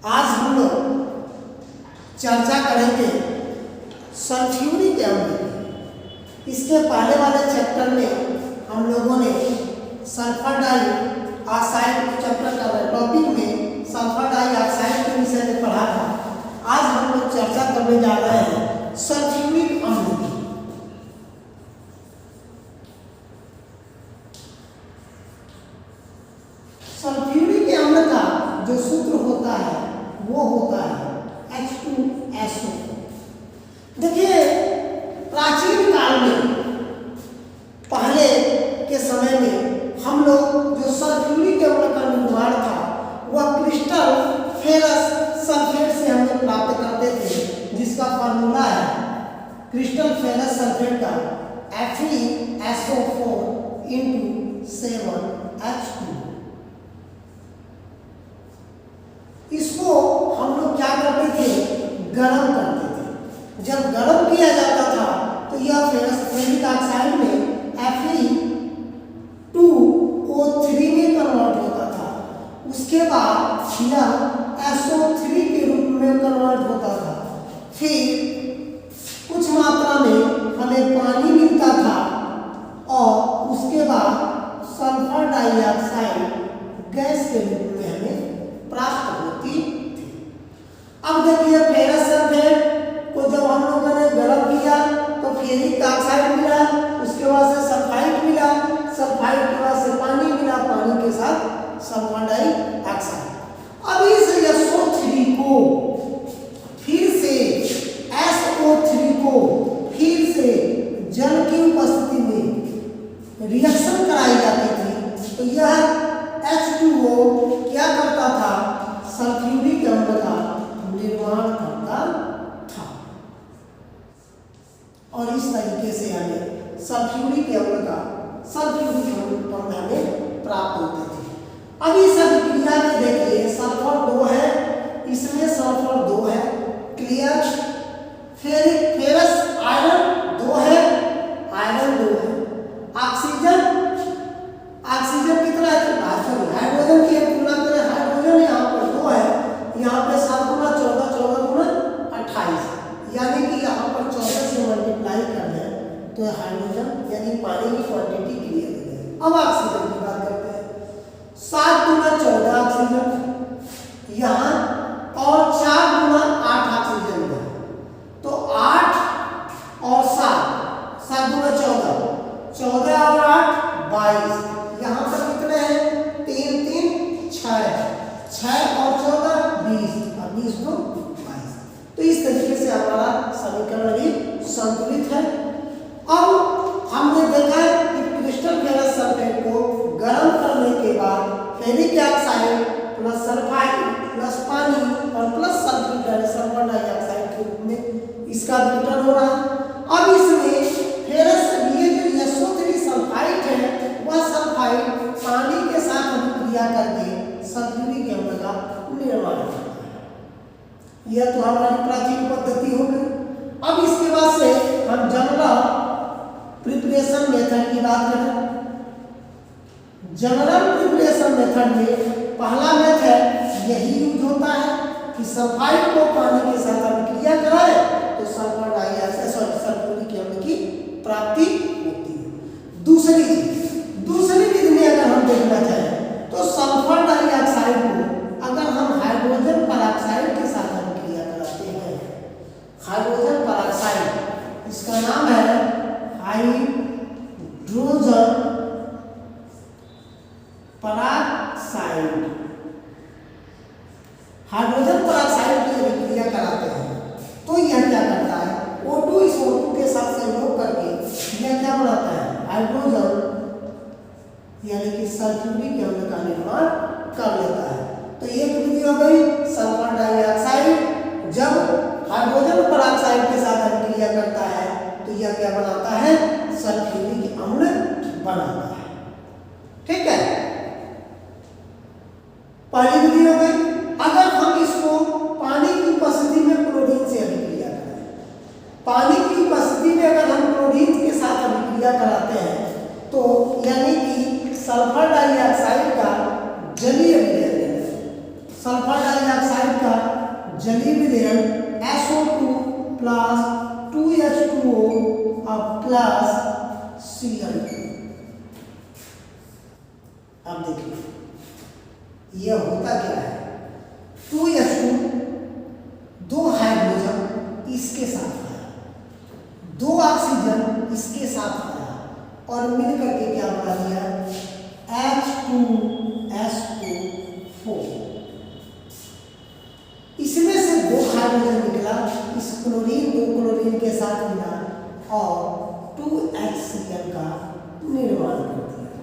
आज हम लोग चर्चा करेंगे सल्फ्यूरिक एसिड की। इसके पहले वाले चैप्टर में हम लोगों ने सल्फर डाइऑक्साइड चैप्टर का टॉपिक में सल्फर डाइऑक्साइड के विषय में पढ़ा था। आज हम लोग चर्चा करने जा रहे हैं सल्फ्यूरिक अम्ल की। सल्फ्यूरिक अम्ल का जो सूत्र होता है वो होता है H2SO। देखिए, प्राचीन काल में पहले के समय में हम लोग जो सल्फ्यूरिक अम्ल का निर्माण था वह क्रिस्टल फेरस सल्फेट से हम लोग प्राप्त करते थे, जिसका फार्मूला है क्रिस्टल फेरस सल्फेट का FeSO4 × 7H2। इसको हम लोग क्या करते थे, गर्म करते थे। जब गर्म किया जाता था तो यह फेरिक ऑक्साइड में Fe2O3 में कन्वर्ट होता था। उसके बाद यह SO3 के रूप में कन्वर्ट होता था। फिर कुछ मात्रा में हमें पानी मिलता था और उसके बाद सल्फर डाइऑक्साइड गैस के रूप में हमें प्राप्त होती थी। अब देखिए, फेरस सल्फेट को जब हम लोगों ने गर्म किया तो फेरिक ऑक्साइड मिला, उसके बाद से सल्फाइड मिला, सल्फाइड के बाद से पानी मिला, पानी के साथ सल्फर डाइऑक्साइड। अब इस SO3 को फिर से SO3 को फिर से जल की उपस्थिति में रिएक्शन कराई जाती थी, तो यह H2O क्या करता था, सल्फ्यूरिक अम्ल का निर्माण करता था। और इस तरीके से हमें सल्फ्यूरिक अम्ल हमें प्राप्त होते थे। अब इस अभिक्रिया में देखिए, सल्फर 2 है, इसमें सल्फर 2 है, क्लियर। फेरस आयरन 2 है, आयरन 2 है। ऑक्सीजन कितना है, हाइड्रोजन की तुलना करें, हाइड्रोजन यहाँ पर 2 है, यहाँ पे 7 गुना 14, 14 गुना 28, यानी कि यहाँ पर 14 से मल्टीप्लाई कर दें तो हाइड्रोजन यानी पानी की क्वांटिटी क्लियर हो जाएगी। अब ऑक्सीजन की बात करते हैं, 7 गुना 14 ऑक्सीजन यहाँ और 4 गुना 8 ऑक्सीजन है, तो 8 और 7 गुना 14, 14 और 8 22। यहाँ पर कितने हैं, 3 3 6 और 14 20 और 20 तो 22। तो इस तरीके से हमारा समीकरण भी संतुलित है। अब हमने देखा कि क्रिस्टल फेरस सल्फेट को गर्म करने के बाद ferric oxide plus sulphide plus पानी और प्लस सल्फर डाइऑक्साइड के रूप में इसका विघटन हो रहा है। अब इसमें फेरस ये जो SO3 सल्फाइड है, वह सल्फाइड पानी के साथ अभिक्रिया करके सल्फ्यूरिक अम्ल का निर्माण करता है। यह तो हमारी प्राचीन पद्धति हो गई। अब इसके बाद से हम जनरल प्रिपरेशन मेथड की बात करें। जनरल प्रिपरेशन मेथड में पहला मेथड यही यूज होता है कि सल्फाइड को पानी के साथ अभिक्रिया कराए तो सल्फर डाइऑक्साइड सल्फ्यूरिक अम्ल की प्राप्ति होती है। दूसरी विधि में अगर हम देखना चाहें तो सल्फर डाइऑक्साइड को अगर हम हाइड्रोजन पेरोक्साइड के साथ अभिक्रिया कराते हैं, हाइड्रोजन पेरोक्साइड, इसका नाम है हाइड्रोजन पेरोक्साइड, हाइड्रोजन पेरोक्साइड की अभिक्रिया कराते हैं तो यह क्या करता है, O2 इस O2 के साथ संयोग करके यह क्या बनाता है, हाइड्रोजन यानी कि सल्फ्यूरिक अम्ल का निर्माण कर लेता है। तो एक विधि हो गई सल्फर डाइऑक्साइड, जब हाइड्रोजन पेरोक्साइड के साथ अभिक्रिया करता है तो यह क्या बनाता है, सल्फ्यूरिक अम्ल बनाता है। ठीक है, पहली विधि हो गई। अगर हम इसको पानी की उपस्थिति में क्लोरीन से अभिक्रिया करें, पानी की उपस्थिति में अगर हम क्लोरीन के साथ अभिक्रिया कराते हैं तो यानी कि सल्फर डाइऑक्साइड का जलीय विलयन, सल्फर डाइऑक्साइड का जलीय विलयन SO2 प्लस 2H2O और प्लस Cl2। अब देखिए यह होता क्या है, 2H2 दो हाइड्रोजन इसके साथ आया, दो ऑक्सीजन इसके साथ आया और मिलकर के क्या बना दिया H2SO4। इसमें से दो हाइड्रोजन निकला, इस क्लोरीन दो क्लोरीन के साथ मिला और 2HCl का निर्माण कर दिया।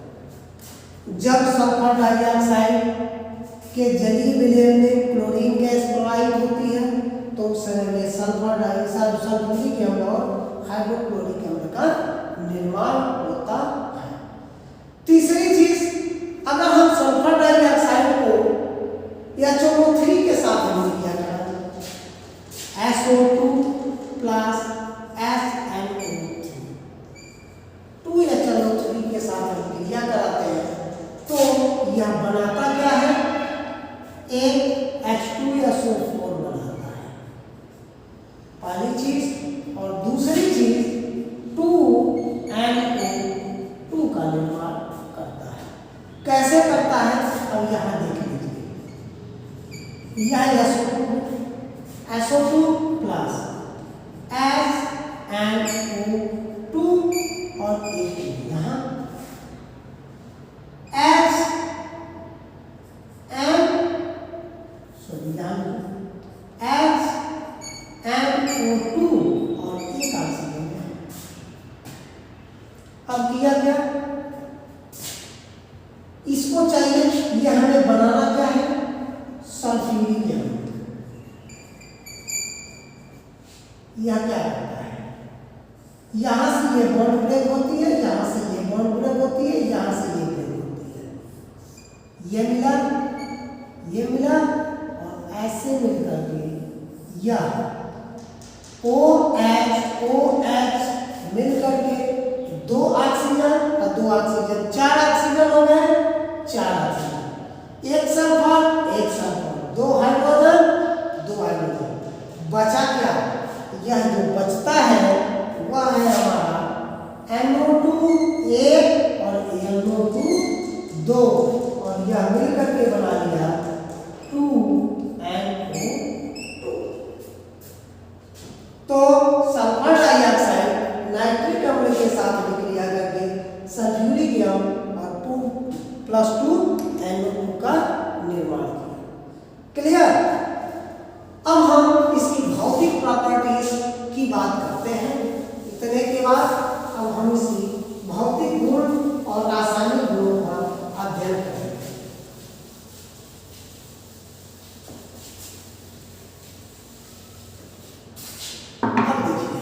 जब सल्फर डाइऑक्साइड के जलीय विलयन में क्लोरीन गैस प्रवाहित होती है तो उस समय में सल्फ्यूरिक अम्ल और हाइड्रोक्लोरिक अम्ल का निर्माण होता है। तीसरी चीज, अगर हम सल्फर डाइऑक्साइड को HNO3 के साथ मिल किया करें, SO2 प्लस SNO3, 2HNO3 के साथ क्रिया कराते हैं तो यह बनाता क्या है, एक H2SO4 बनाता है, पहली चीज। और दूसरी चीज 2NO2 का निर्माण करता है। कैसे करता है अब यहां देख लीजिए, यह SO2 प्लस SNO2 और एक यहां SNO2 और एक ऑक्सीजन है। अब किया क्या, इसको चाहिए, यह हमें बनाना क्या है, सल्फ्यूरिक एसिड। यह क्या करता है, यहां से ये बॉन्ड ब्रेक होती है, यहां से ये बॉन्ड ब्रेक होती है, यहां से ये ब्रेक होती है, ये मिला और ऐसे मिलकर के यह OH मिलकर के दो ऑक्सीजन और दो ऑक्सीजन, चार ऑक्सीजन हो गए, चार ऑक्सीजन, एक सल्फर, दो हाइड्रोजन, बचा क्या, यह जो बचता है वह है हमारा NO2 एक और NO2 दो, और यह मिलकर के बना लिया 2NO2। तो सल्फर डाइऑक्साइड नाइट्रिक अम्ल के साथ विक्रिया करके सल्फ्यूरिक अम्ल और 2+2NO2 का निर्माण किया। क्लियर? अब हम इसकी भौतिक प्रॉपर्टीज की बात करते हैं। इतने के बाद अब हम इसकी भौतिक गुण और रासायनिक गुणों का अध्ययन करेंगे। अब देखिए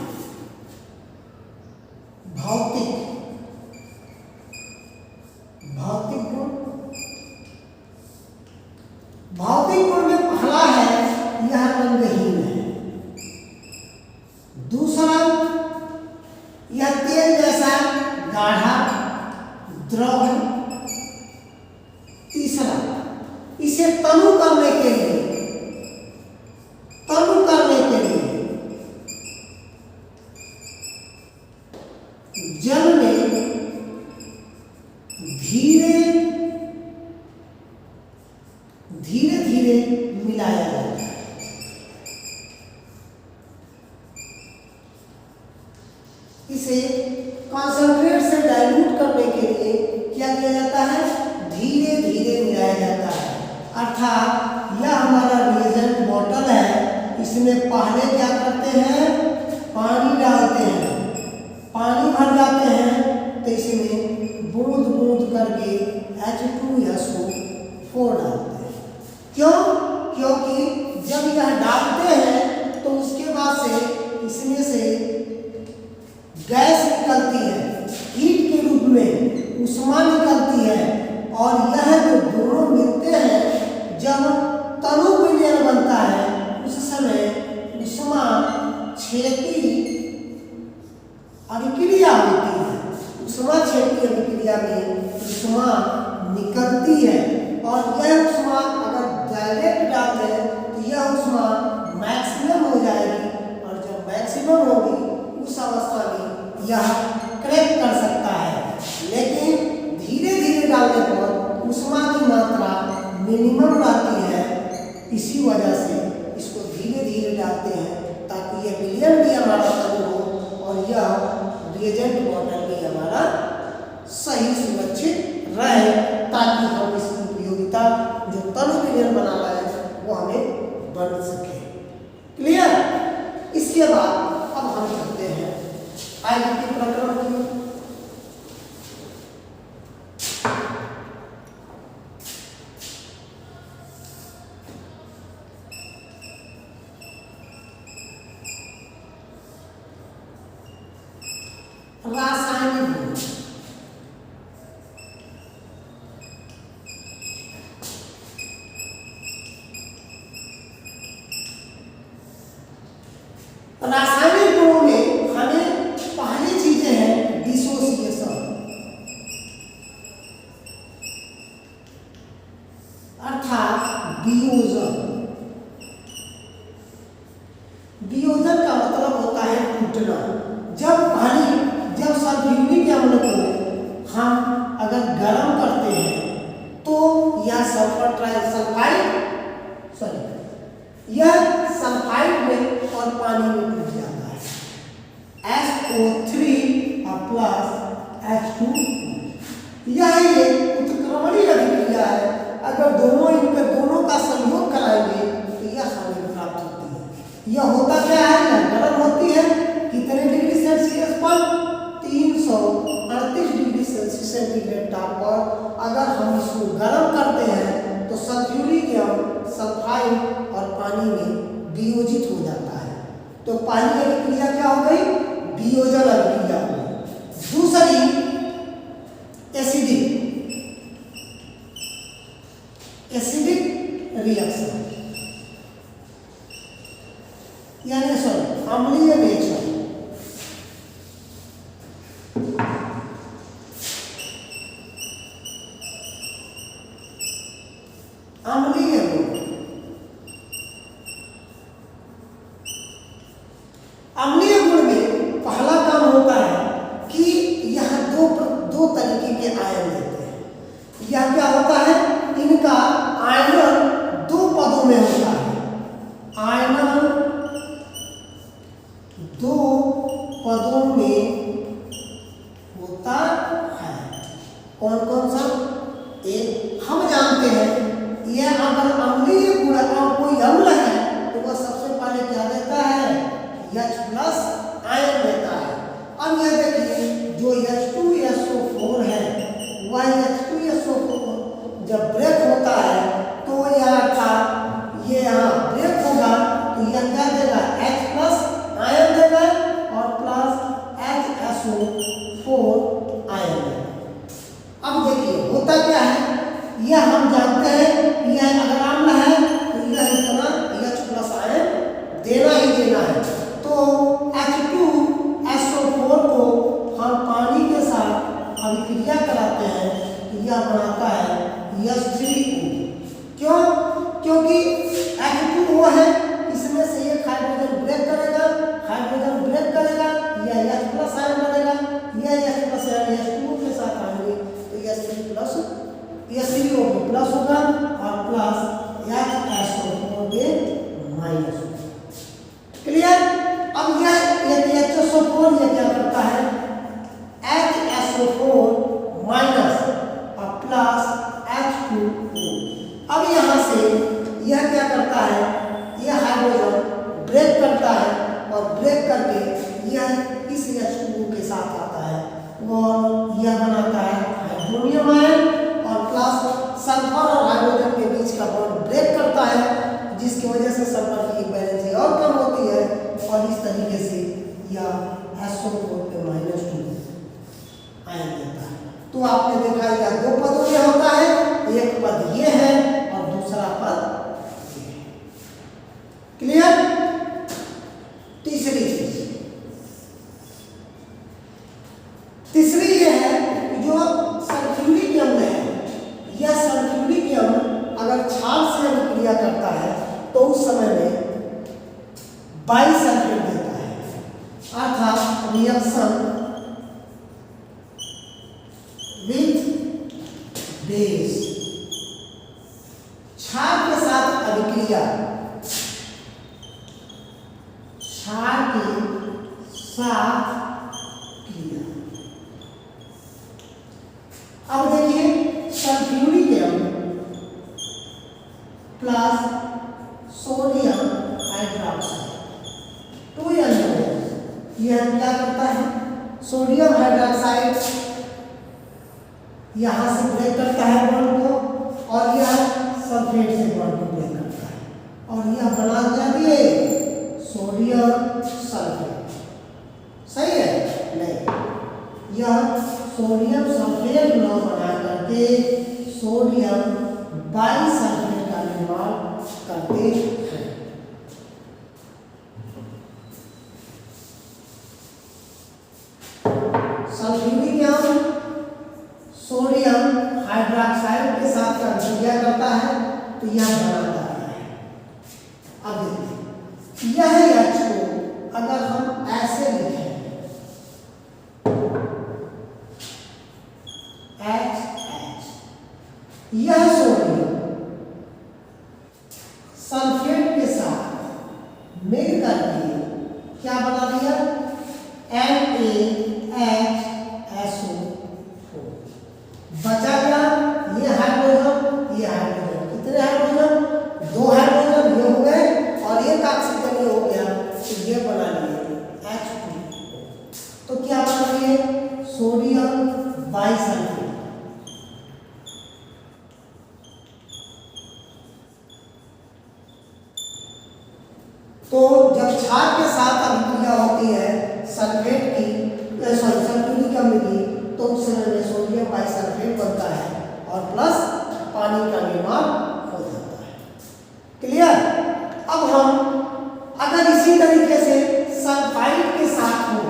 भौतिक गुण में पहला है यह रंगहीन है, दूसरा यह तेल जैसा गाढ़ा द्रव है, तीसरा इसे तनु करने के लिए जल में धीरे धीरे मिलाया जाता है। इसे कॉन्सेंट्रेट से डाइल्यूट करने के लिए क्या किया जाता है, धीरे धीरे मिलाया जाता है। अर्थात यह हमारा रिएजेंट बॉटल है, इसमें पहले क्या करते हैं, पानी डालते हैं, पानी भर जाते हैं तो इसमें बूंद बूंद करके H2SO4 डालते हैं। क्यों? क्योंकि जब यह डालते हैं तो उसके बाद से इसमें से गैस निकलती है, हीट के रूप में उष्मा निकलती है, और यह जो दोनों मिलते हैं जब तनु विलयन बनता है उस समय उष्मा छेदी अभिक्रिया होती है, उष्मा छेदी अभिक्रिया में उष्मा निकलती है, और यह उष्मा अगर डायरेक्ट डाल दें तो यह उष्मा मैक्सिमम होगी उस अवस्था में यह क्रैक कर सकता है, लेकिन धीरे धीरे डालने पर ऊष्मा की मात्रा मिनिमम रहती है। इसी वजह से इसको धीरे धीरे डालते हैं ताकि यह विलयन भी हमारा सही हो और यह रिएजेंट बॉटल भी हमारा सही सुरक्षित रहे, ताकि हम इसकी उपयोगिता जो तनु विलयन बनाना है वो हमें बन सके। क्लियर? इसके बाद अब हम करते हैं आईडीटी प्रकरण की। रासायनिक गुण। रासायनिक गुणों में हमें पहली चीजें हैं डिसोसिएशन, अर्थात वियोजन। वियोजन का मतलब होता है टूटना। जब सल्फ्यूरिक अम्ल को हम अगर गर्म करते हैं तो यह सल्फाइड में और पानी में टूट जाता है। SO3 plus H2। यह एक उत्क्रमणीय अभिक्रिया है। अगर दोनों का संयोग कराएंगे तो यह हमें प्राप्त होती है। यह होता क्या है? यह गर्म होती है कितने डिग्री सेल्सियस पर? 338 डिग्री सेंटीग्रेड ताप पर। अगर हम इसको गर्म करते हैं तो सल्फ्यूरिक अम्ल सल्फाइड और पानी में वियोजित हो जाता है। तो पहली अभिक्रिया क्या हो गई? वियोजन अभिक्रिया हो गई। दूसरी एसिडिक रिएक्शन, यानी अम्लीय नेचर। अम्लीय गुण। अम्लीय गुण में पहला काम होता है कि यह दो तरीके के आयन देते हैं। यह क्या होता है? इनका आयनन दो पदों में होता है। आयनन दो पदों में होता है। कौन कौन सा? एक हम जानते हैं, यह अगर अम्लीय गुण कोई अम्ल है तो वह सबसे पहले क्या देता है? H+ आयन देता है। अब यह देखिए जो H2SO4 है, वह H2SO4 जब ब्रेक होता है तो ये यहाँ ब्रेक होगा तो यह क्या देगा? H+ आयन देगा और प्लस HSO4 आयन देगा। अब देखिए होता क्या है? यह हम जानते हैं यह अगर अम्ल है तो यह इतना H+ आयन देना ही देना है। तो H2SO4 को हम पानी के साथ अभिक्रिया कराते हैं तो यह बनाता है H3O। क्यों? क्योंकि H2 वो है, इसमें से एक हाइड्रोजन ब्रेक करेगा, यह H+ आयन बनेगा, यह H+ आयन H2O के साथ आएंगे तो H3O प्लस होगा और प्लस HSO4 के माइनस होगा। क्लियर? अब यह HSO4 ये क्या करता है? HSO4 माइनस और प्लस H2O। अब यहाँ से यह क्या करता है? यह हाइड्रोजन ब्रेक करता है और ब्रेक करके यह इस H2O के साथ आता है और यह बनाता है हाइड्रोनियम आयन और प्लस सल्फर और हाइड्रोजन के बीच का बॉन्ड ब्रेक करता है, जिसकी वजह से सल्फर की वैलेंसी और कम होती है और इस तरीके से यह SO4 पे -2 आयन देता है। तो आपने देखा यह दो पदों में होता है, एक पद ये है और दूसरा पद ये है। क्लियर? तीसरी चीज, तीसरी ये है बेस। क्षार के साथ अभिक्रिया, क्षार के साथ क्रिया। अब देखिए sulphuric acid plus sodium hydroxide 2NaOH, यह क्या करता है, सोडियम हाइड्रोक्साइड यहाँ से ब्रेक करता है बॉन्ड को और यह सल्फेट से बॉन्ड को ब्रेक करता है और यह बना जाती है सोडियम सल्फेट। सही है? नहीं, यह सोडियम सल्फेट न बना करके सोडियम बाइसल्फेट का निर्माण करते हैं। सल्फ्यूरिक एसिड सोडियम हाइड्रोक्साइड के साथ अभिक्रिया करता है तो यह बनाता है। अब देखिए यह H को अगर हम ऐसे लिखें HH, यह सोडियम सल्फेट के साथ मिल करके क्या बना दिया, NaHSO4। बचा क्या, ये हाइड्रोजन, ये हाइड्रोजन, कितने हाइड्रोजन, 2 हाइड्रोजन ये हो गए और एक ऑक्सीजन ये हो गया तो ये बना लिए H2O। तो क्या बना लिए, सोडियम बाइसल्फेट। तो जब क्षार के साथ अभिक्रिया होती है सल्फेट की, सल्फ्यूरिक अम्ल की, तो उस समय में सोडियम बाइसल्फेट बनता है और प्लस पानी का निर्माण हो जाता है। क्लियर? अब हम अगर इसी तरीके से सल्फाइड के साथ हो,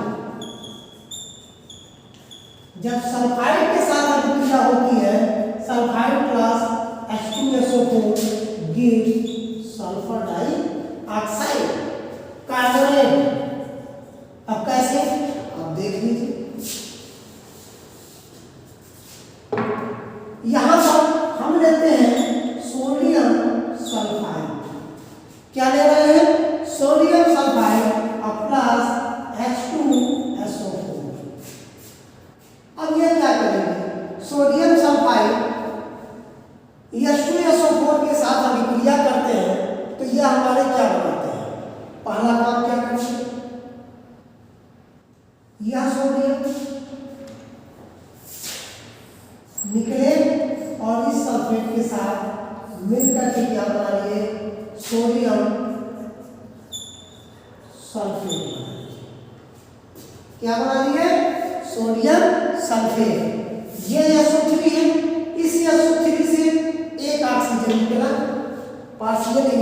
जब सल्फाइड के साथ अभिक्रिया होती है sulphide plus H2SO4 gives sulphur dioxide carbonate. अब कैसे, आप देख लीजिए, यहां पर हम लेते हैं सोडियम सल्फाइड, क्या ले रहे हैं, सोडियम सल्फाइड और प्लस H2SO4। अब ये क्या करेंगे, सोडियम सल्फाइड H2SO4 के साथ अभिक्रिया करते हैं तो यह हमारे क्या बनाते हैं, पहला काम क्या करेंगे, यह सोडियम निकले और इस सल्फेट के साथ मिलकर के क्या बना लिए, सोडियम सल्फेट। क्या बना लिए, सोडियम सल्फेट। ये SO3 है, इस SO3 से एक ऑक्सीजन निकला पार्शियली,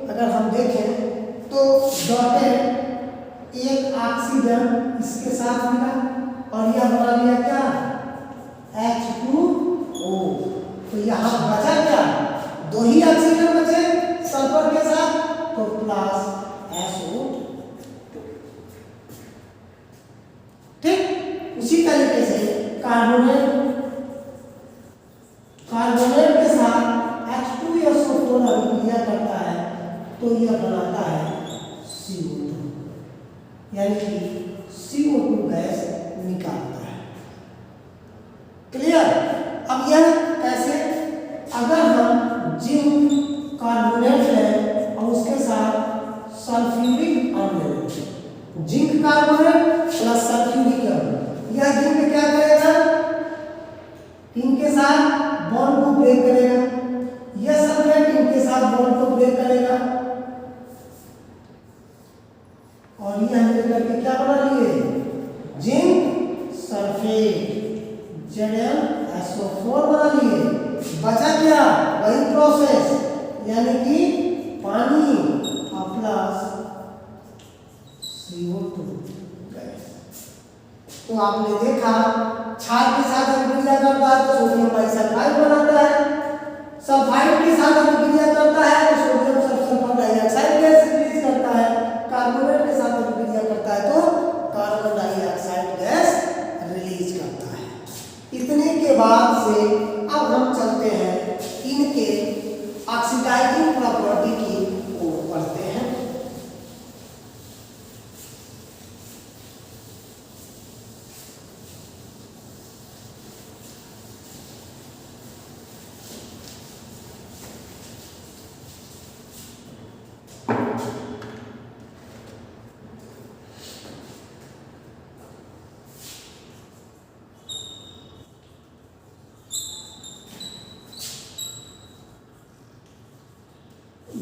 अगर हम देखें तो डॉटेड एक ऑक्सीजन इसके साथ मिला और यह बना लिया क्या, H2O। तो यहाँ बचा क्या, 2 ही ऑक्सीजन बचे सल्फर के साथ, तो प्लस SO। ठीक, उसी तरीके से कार्बोनेट के साथ H2SO4 अभिक्रिया करता है तो यह बनाता है CO2, यानी कि CO2 गैस निकालता है। क्लियर? अब यह कैसे, अगर हम जिंक कार्बोनेट लें और उसके साथ सल्फ्यूरिक अम्ल लें, जिंक कार्बोनेट प्लस सल्फ्यूरिक अम्ल, यह जिंक क्या करेगा, इनके साथ बॉन्ड को ब्रेक करेगा, यह सल्फेट इनके साथ बॉन्ड को ब्रेक करेगा और यह मिलकर के क्या बना लिए, जिंक सल्फेट ZnSO4 बना लिए। बचा क्या, वही प्रोसेस, यानी कि पानी और प्लस CO2 गैस। तो आपने देखा क्षार के साथ अभिक्रिया करता है तो सोडियम बाइसल्फाइड बनाता है, सल्फाइड के साथ अभिक्रिया करता है तो sodium sulphur dioxide gas release करता है, कार्बोनेट के साथ अभिक्रिया करता है तो कार्बन डाइऑक्साइड गैस रिलीज करता है। इतने के बाद से अब हम चल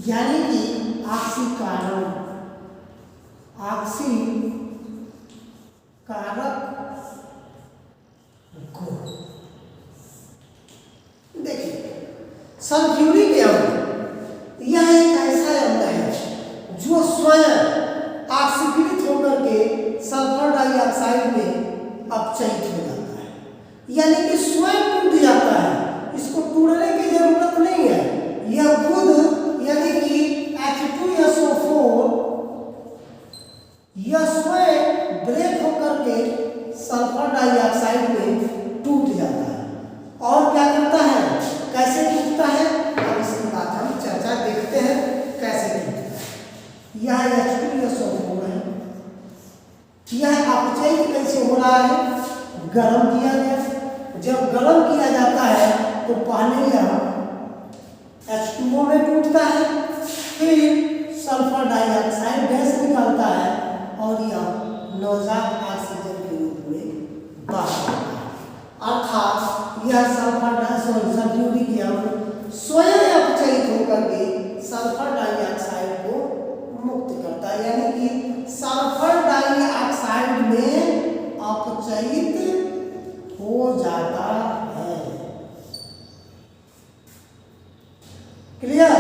यानी कि ऑक्सीकरण, ऑक्सीकारक गुण। देखिए सल्फ्यूरिक अम्ल यह एक ऐसा अम्ल है जो स्वयं ऑक्सीकृत होकर के सल्फर डाइऑक्साइड में अपचयित हो जाता है, यानी कि स्वयं टूट जाता है, इसको तोड़ने की जरूरत नहीं है, यह खुद यानी कि H2SO4 यह स्वयं ब्रेक होकर के सल्फर डाइऑक्साइड में टूट जाता है। और क्या करता है, कैसे टूटता है, अब इसकी बात हम चर्चा देखते हैं कैसे टूटता है। यह H2SO4 है, यह अपचयित कैसे हो रहा है, गर्म किया गया, जब गर्म किया जाता है तो पहले यह H2O में टूटता है, फिर सल्फर डाइऑक्साइड गैस निकलता है और यह नवजात ऑक्सीजन के रूप में बाहर आता है। अर्थात यह सल्फ्यूरिक अम्ल स्वयं अपचयित होकर के सल्फर डाइऑक्साइड को मुक्त करता है, यानी कि सल्फर डाइऑक्साइड में अपचयित हो जाता है। क्लियर,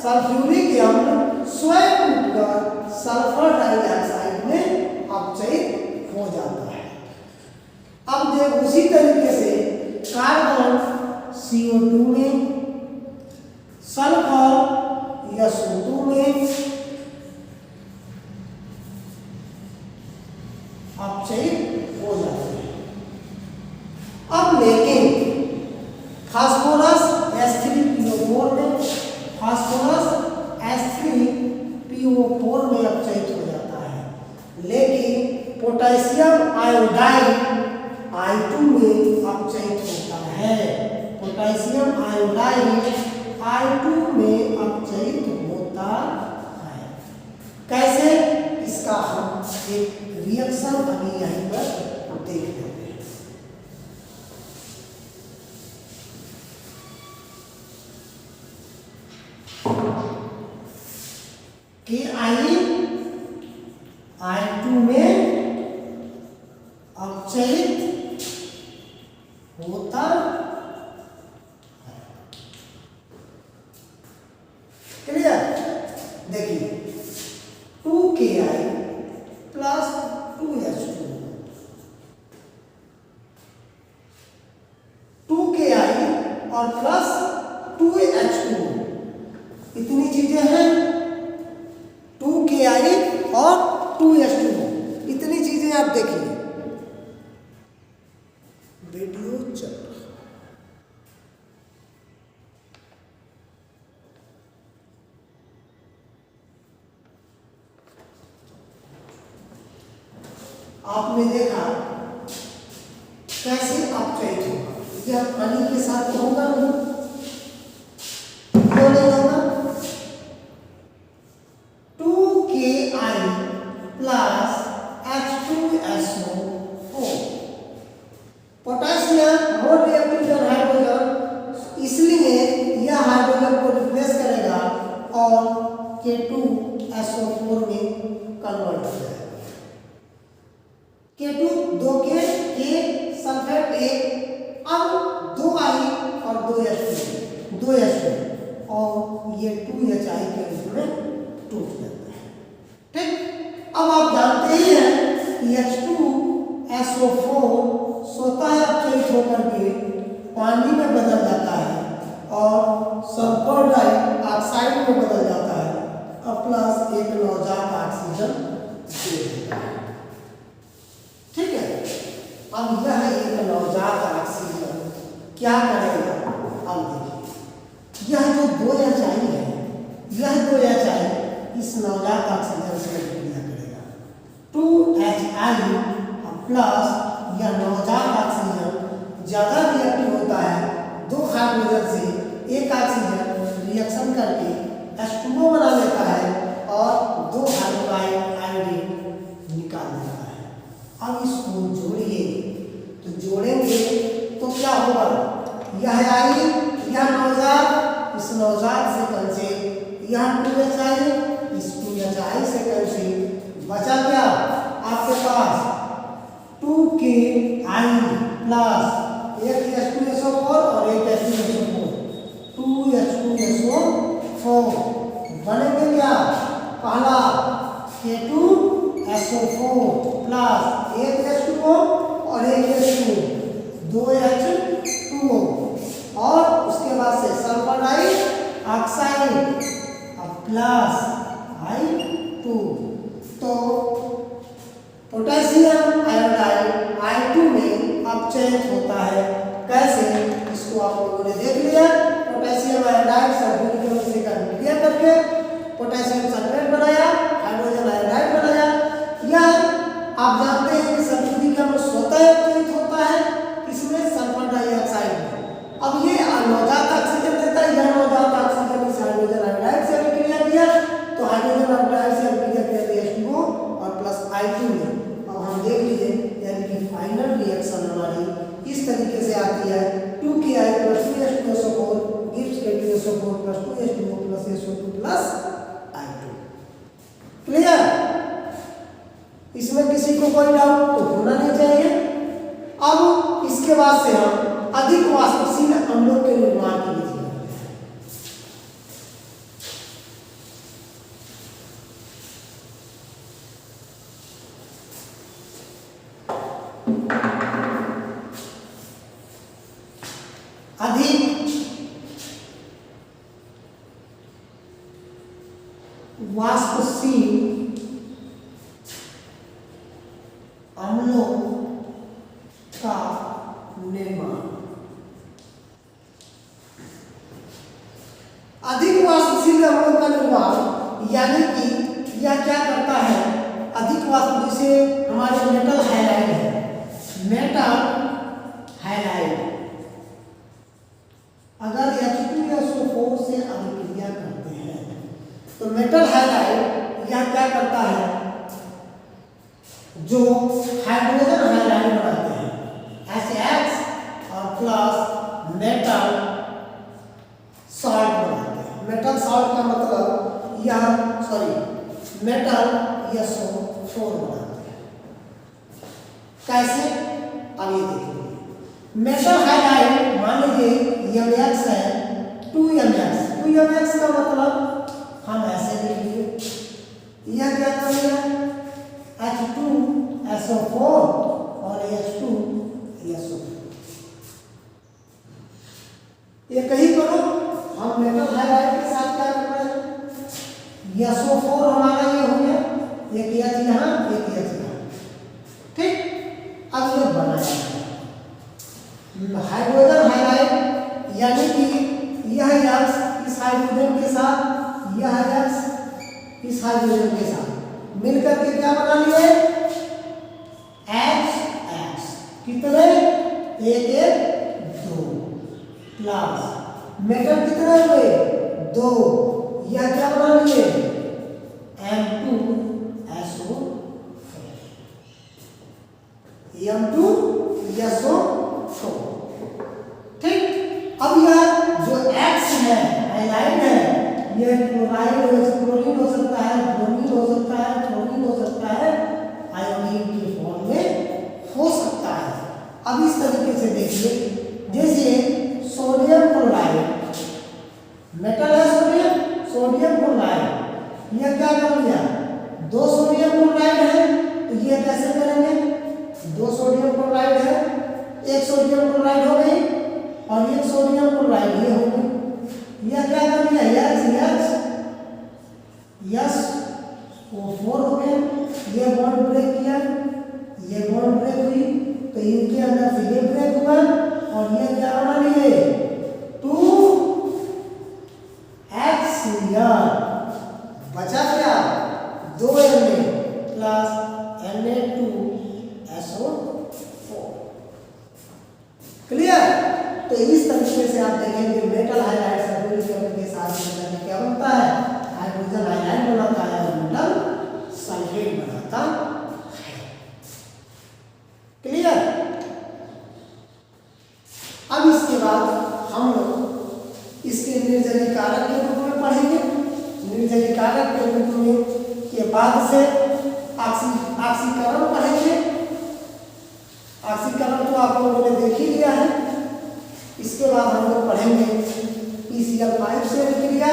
सल्फ्यूरिक अम्ल स्वयं टूटकर सल्फर डाइऑक्साइड में अपचयित हो जाता है। अब देख उसी तरीके से कार्बन CO2 में, सल्फर SO2 में अपचयित हो जाते हैं। अब लेकिन फास्फोरस H3PO4 में, फास्फोरस H3PO4 में अपचयित हो जाता है, लेकिन पोटेशियम आयोडाइड I2 में अपचयित होता है। पोटेशियम आयोडाइड I2 में अपचयित होता है। कैसे, इसका हम एक रिएक्शन अभी यहीं पर देख लेते हैं। कि I2 में अपचयित होता है। क्लियर, देखिए 2Ki प्लस 2H2, 2Ki और प्लस 2H2, इतनी चीजें हैं, 2Ki और 2H2, इतनी चीजें आप देखिए। वीडियो चल रहा, आपने देखा कैसे अपचयित होगा, यह पानी के साथ तो होगा नहीं, क्यों नहीं होगा, 2Ki plus H2SO4, potassium more reactive जन हाइड्रोजन, इसलिए यह हाइड्रोजन को रिप्लेस करेगा और K2SO4 में कन्वर्ट हो जाएगा। K2 2 K सल्फेट 1, अब 2I और 2H2 और ये 2HI के रूप में टूट जाता है। ठीक, अब आप जानते ही हैं कि H2SO4 स्वतः अपचयित होकर के पानी में बदल जाता है और सल्फर डाइऑक्साइड में बदल जाता है और प्लस एक नवजात ऑक्सीजन दे देता है। ठीक है, अब यह एक नवजात ऑक्सीजन क्या करेगा, अब देखिए यह जो 2HI है, यह 2HI इस नवजात ऑक्सीजन से क्रिया करेगा, 2HI प्लस यह नवजात ऑक्सीजन ज्यादा रिएक्टिव होता है, 2 हाइड्रोजन से एक ऑक्सीजन रिएक्शन करके H2O बना लेता है और 2 हाइड्रोक्साइड आयोडीन निकाल देता है। अब इसको जोड़िए, तो जोड़ेंगे तो क्या होगा, यह आई, यह नवजात, इस नवजात से कल से यहाँ 2HI, इस 2HI से कैंसिल, बचा क्या आपके पास 2KI प्लस एक H2SO4 और एक H2SO4, 2H2SO4 बनेंगे क्या, पहला K2SO4 प्लस एक H2O और एक H2O, 2H2O, और उसके बाद से सल्फर डाइऑक्साइड प्लस I2, तो पोटेशियम आयोडाइड I2 में अब चेंज होता है, कैसे, इसको आप लोगों ने देख लिया। पोटेशियम आयोडाइड सल्फ्यूरिक एसिड का क्रिया करके पोटेशियम सल्फेट बनाया, हाइड्रोजन आयोडाइड बनाया, या आप जानते हैं कि सल्फ्यूरिक एसिड स्वतः चेंज होता है इसमें सल्फर डाइऑक्साइड में। अब ये नवजात ऑक्सीजन देता है, यह नवजात ऑक्सीजन इस हाइड्रोजन आयोडाइड से अभिक्रिया किया, तो हाइड्रोजन आयोडाइड से अभिक्रिया किया H2O और प्लस I2 में। अब हम देख लीजिए, यानी कि फाइनल रिएक्शन हमारी इस तरीके से आती है, 2KI plus 2H2SO4 gives K2SO4 plus 2H2O plus SO2 plus I2। Clear? इसमें किसी को कोई डाउट तो होना नहीं चाहिए। अब इसके बाद से हम अधिक वाष्पशील अम्लों के निर्माण की विधि करते हैं। अधिक वाष्पशील अम्लों का निर्माण। अधिक वाष्पशील अम्लों का निर्माण यानी कि यह क्या करता है, अधिक वाष्प, जैसे हमारे मेटल हाइलाइड है, मेटल हाइलाइड अगर H2SO4 से अभिक्रिया करते हैं तो मेटल हाइलाइड यह क्या करता है, जो हाइड्रोजन हाइलाइड बनाते हैं HX और प्लस मेटल सॉल्ट बनाते हैं। मेटल सॉल्ट का मतलब यह मेटल SO4 बनाते हैं। कैसे, अब ये देखिए, मेटल हाइलाइड मान लीजिए MX है, 2MX का मतलब हम ऐसे लिखेंगे, यह क्या करेगा H2SO4 और H2SO4, ये कहीं करो, हम मेटल हाइलाइड के साथ क्या कर रहे हैं, SO4 हमारा ये हो गया, एक H यहाँ एक H यहाँ, ठीक। अब ये बनाया हाइड्रोजन हाइलाइड, यानी कि यह X इस हाइड्रोजन के साथ, यह X इस हाइड्रोजन के साथ मिलकर के क्या बना लिए, HX, कितने, एक 2 प्लस मेटल कितने हुए, 2, यह क्या बना लिए M2SO4, M2SO4, ठीक। अब यह जो X है, हाइलाइड है, यह क्लोराइड क्लोरीन हो सकता है, ब्रोमीन हो सकता है, फ्लोरीन हो सकता है, आयोडीन के फॉर्म में हो सकता है। अब इस तरीके से देखिए, जैसे सोडियम क्लोराइड, मेटल है सोडियम क्लोराइड, यह क्या कर लिया, 2 सोडियम क्लोराइड है, तो यह कैसे करेंगे, 2 सोडियम क्लोराइड है, एक सोडियम क्लोराइड हो गई और एक सोडियम क्लोराइड ये हो गई, यह क्या कर लिया, यस O4 हो गया, ये बॉन्ड ब्रेक किया, ये बॉन्ड ब्रेक हुई, तो इनके अंदर से ये ब्रेक हुआ और ये क्या बना लिए, 2HCl, बचा क्या, 2Na प्लस Na2SO4। क्लियर? तो इस तरीके से आप देखेंगे मेटल हाइलाइड सल्फ्यूरिक के साथ मिलकर क्या बनता है, हाइड्रोजन हाइलाइड बनाता है और मेटल सल्फेट बनाता है। क्लियर? अब इसके बाद हम लोग इसके निर्जलीकरण के रूप में पढ़ेंगे, निर्जलीकारक के रूप में के बाद से ऑक्सीकरण पढ़ेंगे। ऑक्सीकरण तो आप लोगों ने देख ही लिया है। इसके बाद हम लोग पढ़ेंगे PCl5 से अभिक्रिया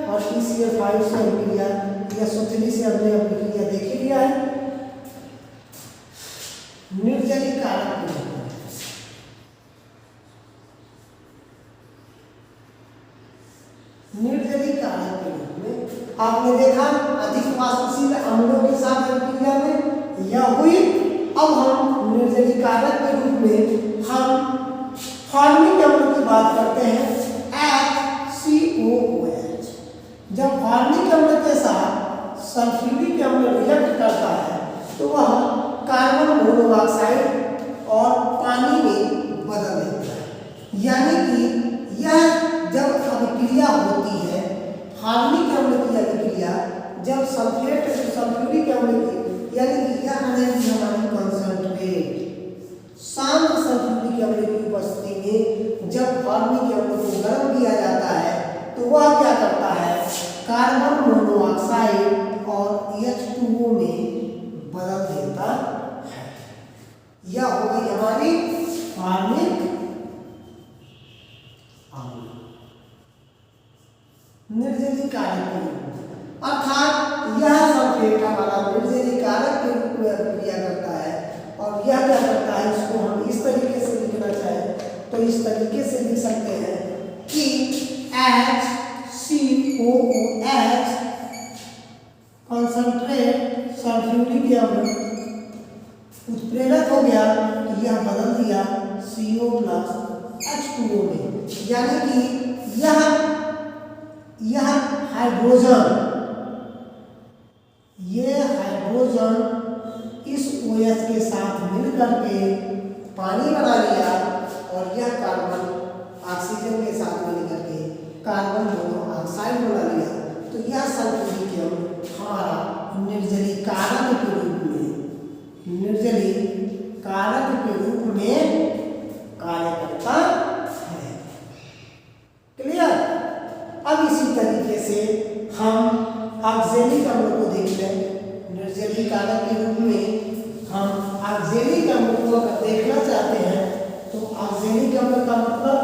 और PCl5 से अभिक्रिया, SO3 से हमने अभिक्रिया देख ही लिया है। निर्जलीकारक के रूप में निर्जलीकारक के रूप में आपने देखा अधिक वाष्पशील अम्लों के साथ अभिक्रिया में यह हुई। अब हम निर्जलीकारक के रूप में हम फॉर्मिक अम्ल की बात करते हैं, HCOOH। जब फॉर्मिक अम्ल के साथ सल्फ्यूरिक अम्ल रिएक्ट करता है तो वह कार्बन मोनोऑक्साइड और पानी में बदल देता है। यानी कि यह जब अभिक्रिया होती है, फॉर्मिक अम्ल की अभिक्रिया जब सल्फ्यूरिक अम्ल की, यानी कि यह रहेगी हमारी कंसंट्रेट शांत सल्फ्यूरिक अम्ल की उपस्थिति में जब फॉर्मिक अम्ल को गर्म किया जाता है तो वह क्या करता है, कार्बन मोनोऑक्साइड और H2O में बदल देता है। यह हो गई हमारी फॉर्मिक अम्ल निर्जलीकारक, अर्थात यह सल्फेट हमारा निर्जलीकारक के रूप में अभिक्रिया करता है। और यह क्या करता है, इसको हम इस तरीके से लिखना चाहें तो इस तरीके से लिख सकते हैं कि HCOOH कंसंट्रेट सल्फ्यूरिक अम्ल उत्प्रेरक हो गया तो यह बदल दिया CO प्लस H2O में। यानी कि यह हाइड्रोजन, ये हाइड्रोजन इस OH के साथ मिलकर के पानी बना लिया और यह कार्बन ऑक्सीजन के साथ मिलकर के कार्बन मोनोऑक्साइड बना लिया। तो यह सल्फ्यूरिक अम्ल हमारा निर्जलीकारक के रूप में कार्य करता है। क्लियर। अब इसी तरीके से हम ऑक्जेलिक अम्ल को देख लें। निर्जलीकारक के रूप में हम ऑक्जेलिक अम्ल को अगर देखना चाहते हैं तो ऑक्जेलिक अम्ल का मतलब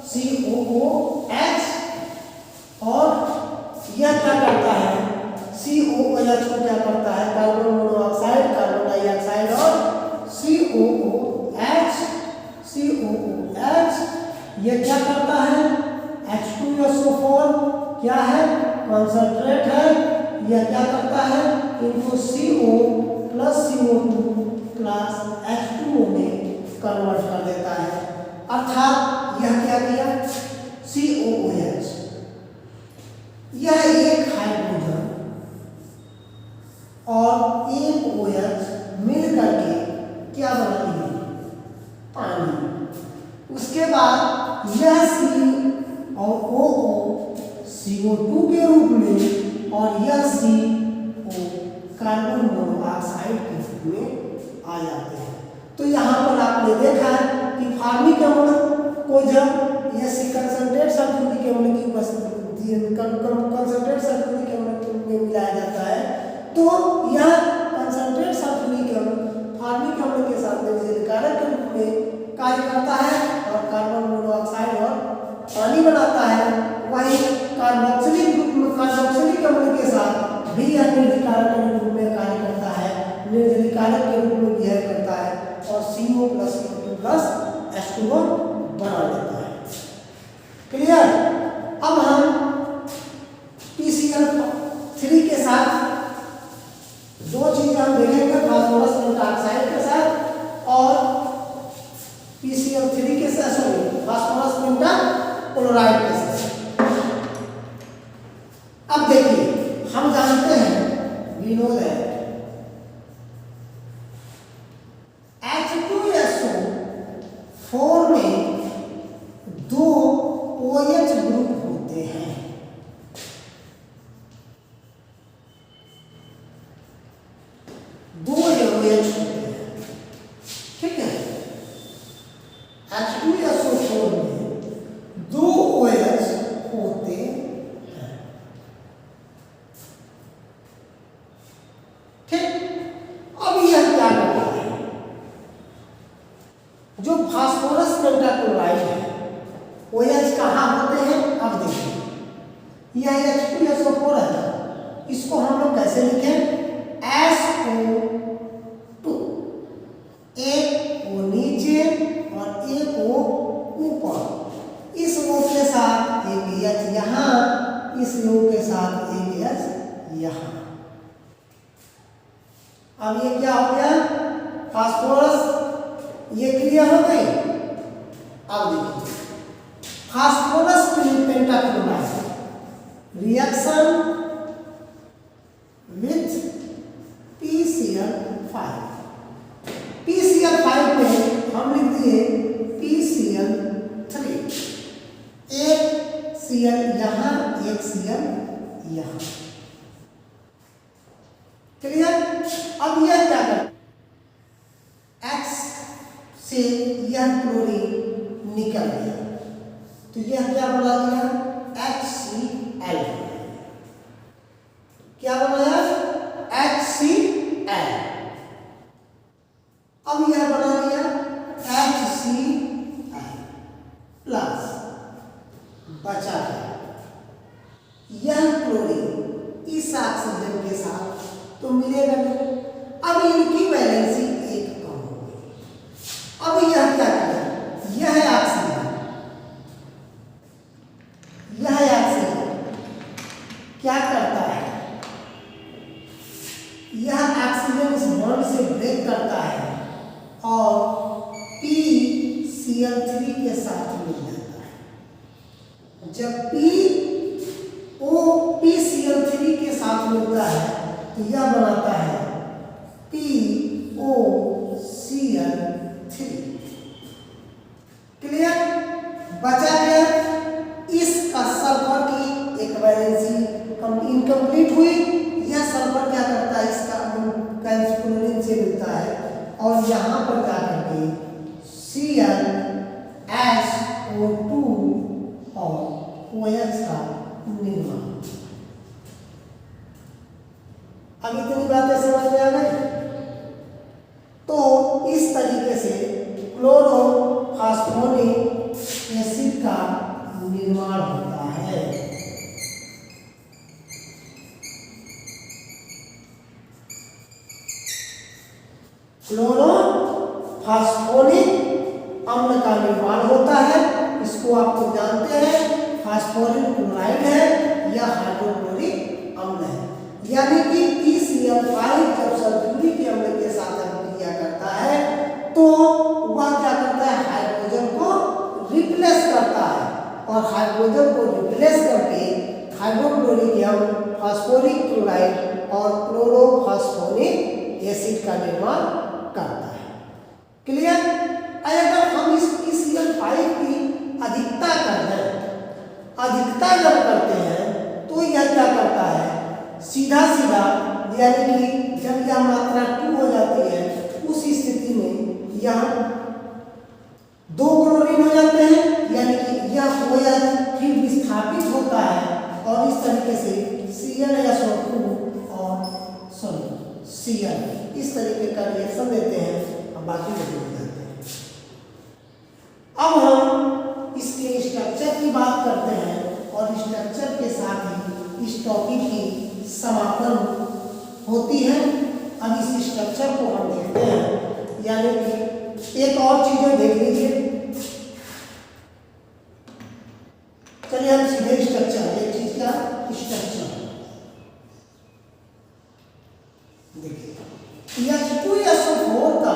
COOH, और यह क्या करता है, COOH को क्या करता है, कार्बन मोनोऑक्साइड, कार्बन डाइऑक्साइड और COOH यह क्या करता है, H2SO4 क्या है, कंसंट्रेट है। यह क्या करता है, इनको CO plus CO2 plus H2O में कन्वर्ट कर देता है। अर्थात यह क्या किया, COOH यह एक हाइड्रोजन और एक OH मिल करके क्या बनाती है, पानी। उसके बाद यह C और OO CO2 के रूप में और यह CO कार्बन मोनोऑक्साइड के रूप में आ जाते हैं। तो यहाँ पर आपने देखा कि फॉर्मिक अम्ल को जब यह कंसंट्रेट सल्फ्यूरिक अम्ल की कंसंट्रेट सल्फ्यूरिक अम्ल में मिलाया जाता है तो यह कंसंट्रेट सल्फ्यूरिक अम्ल फॉर्मिक अम्ल के साथ निर्जलीकारक के रूप में कार्य करता है और कार्बन मोनोऑक्साइड और पानी बनाता है। वही कार्बोक्सिलिक अम्ल के साथ भी यह निर्जलीकारक के रूप में कार्य करता है, निर्जलीकारक के रूप में बिहेव करता है और CO plus CO2 plus H2O बना देता है। क्लियर। अब हम PCl3 के साथ दो चीजें हम देखेंगे, फास्फोरस पेंटाऑक्साइड के साथ और PCl3 के साथ फास्फोरस पेंटाक्लोराइड के साथ। अब देखिए, हम जानते हैं, we know that H2SO4 में दो OH ग्रुप होते हैं। दो OH होते हैं, ठीक है। H2SO4 में दो OH यह H2SO4 है, इसको हम लोग कैसे लिखें? SO2, एक O नीचे और एक O ऊपर, इस O के साथ एक H यहाँ, इस O के साथ एक H यहाँ। अब ये क्या हो गया? फास्फोरस, ये क्रिया हो गई। अब देखिए phosphorus pentachloride reaction with PCl5, PCl5 में हम लिख दिए PCl3, एक Cl यहाँ, एक Cl यहाँ। क्लियर? अब यह क्या कर, X से यह क्लोरीन निकल गया, तो यह क्या बना दिया? HCl। क्या बनाया? HCl। अब यह बना दिया HCl प्लस, बचा गया यह क्लोरीन इस ऑक्सीजन के साथ, तो मिलेगा नहीं। अब इनकी वैलेंसी एक कम हो गई। अब यह क्या किया? यह है ऑक्सीजन, यह ऑक्सीजन क्या करता है? यह ऑक्सीजन इस बॉन्ड से ब्रेक करता है और PCl3 के साथ मिल जाता है। जब PCl3 के साथ मिलता है तो यह बनाता है POCl3। क्लियर? बचा गया इसका सल्फर की एक वैलेंसी इनकम्प्लीट हुई। यह सल्फर क्या करता है? इसका क्लोरीन से मिलता है और यहाँ पर जा करके ClSO2 और OH का निर्माण। अब इतनी बातें समझ में आ गई? तो इस तरीके से क्लोरोफॉस्फोनिक एसिड का निर्माण होता है। क्लोरोफॉस्फोनिक अम्ल का निर्माण होता है। इसको आप लोग जानते हैं, फास्फोरिक क्लोराइड है या हाइड्रोक्लोरिक अम्ल है। यानी कि PCl5 जब सल्फ्यूरिक अम्ल के साथ क्रिया करता है तो वह क्या करता है? हाइड्रोजन को रिप्लेस करता है और हाइड्रोजन को रिप्लेस करके हाइड्रोक्लोरिक अम्ल, फास्फोरिक क्लोराइड और क्लोरोफॉस्फोनिक एसिड का निर्माण करता है। क्लियर? अगर हम इस PCl5 की अधिकता कर दें, अधिकता जब करते हैं तो यह क्या करता है? सीधा सीधा, यानी कि जब यह मात्रा 2 हो जाती है उस स्थिति में यह 2 क्लोरीन हो जाते हैं, यानी कि यह OH फिर विस्थापित होता है और इस तरीके से ClSO2 और Cl इस तरीके का रिएक्शन देते हैं, हम बाकी नहीं जाते हैं। अब हम इसके स्ट्रक्चर की बात करते हैं और स्ट्रक्चर के साथ ही इस टॉपिक की समापन होती है। अब इस स्ट्रक्चर को हम देखते हैं, यानी कि एक और चीजें देख लीजिए। चलिए हम सीधे स्ट्रक्चर, एक चीज का स्ट्रक्चर देखिए। H2SO4 का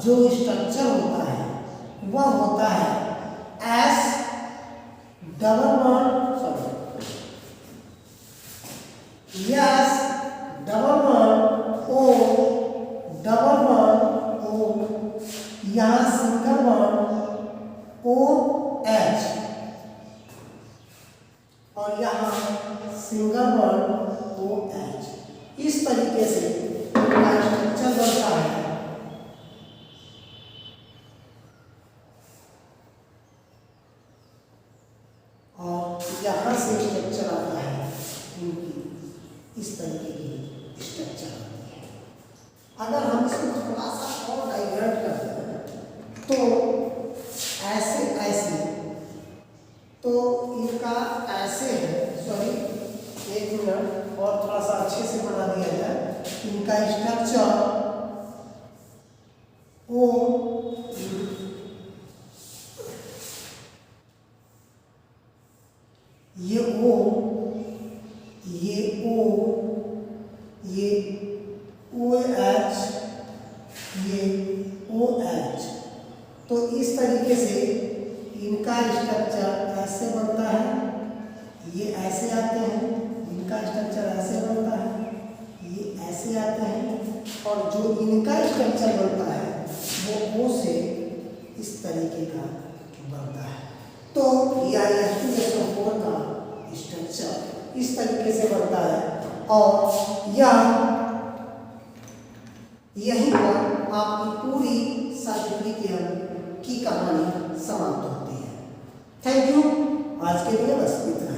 जो स्ट्रक्चर होता है वह होता है S double bond O double bond O, यहाँ सिंगल बॉन्ड OH और यहाँ सिंगल बॉन्ड OH। इस तरीके से स्ट्रक्चर बनता है। और यहाँ से स्ट्रक्चर आता है, इनकी इस तरीके की स्ट्रक्चर आती है। अगर हम इसको थोड़ा सा और डाइवर्ट करते हैं तो ऐसे ऐसे, तो इनका ऐसे है, सॉरी इनका स्ट्रक्चर ओ ये ओ ये ओ ये ओ एच ये ओ एच। तो इस तरीके से इनका स्ट्रक्चर ऐसे बनता है, ये ऐसे आते हैं, इनका स्ट्रक्चर ऐसे बनता है, ये ऐसे आते हैं, और जो इनका स्ट्रक्चर बनता है वो ओ से इस तरीके का बनता है। तो Al2SO4 का स्ट्रक्चर इस तरीके से बनता है और यहीं पर आपकी पूरी सल्फ्यूरिक एसिड की कहानी समाप्त होती है। Thank you. आज के लिए बस इतना।